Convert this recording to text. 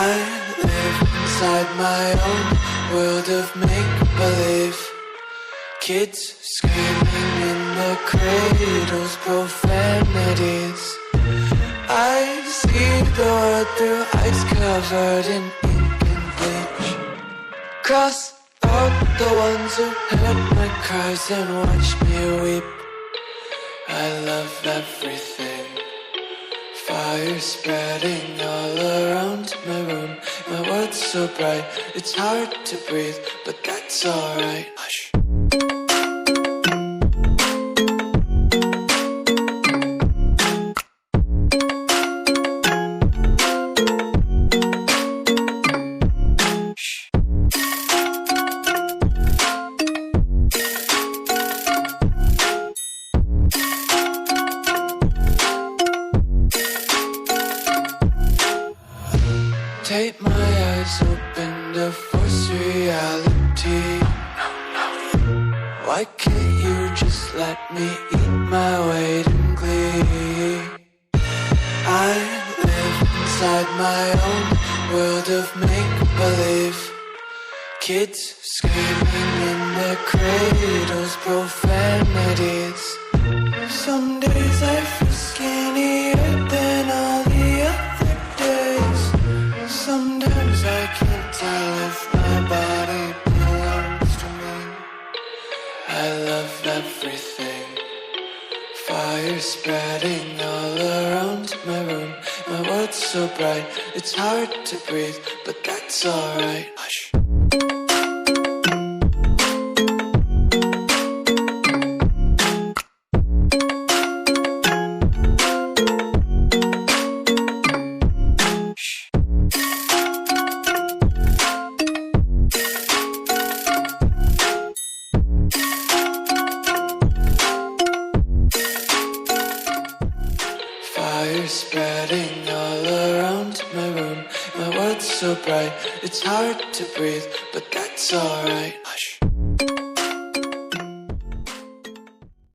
I live inside my own world of make-believe. Kids screaming in the cradles, profanities. I see the world through ice covered in ink and bleach. Cross out the ones who heard my cries and watched me weep. I love everything. Fire spreading all around my room. My world's so bright, it's hard to breathe, but that's alright. Hush. Take my eyes open to force reality. Why can't you just let me eat my weight in glee? I live inside my own world of make-believe. Kids screaming in their cradles, profanities. Some days I feel skinnier than all the other days. Sometimes I can't tell if my body belongs to me. I love everything. Fire spreading all around my room. My world's so bright, it's hard to breathe, but that's alright. Hush. Fire spreading all around my room. My world's so bright, it's hard to breathe, but that's alright.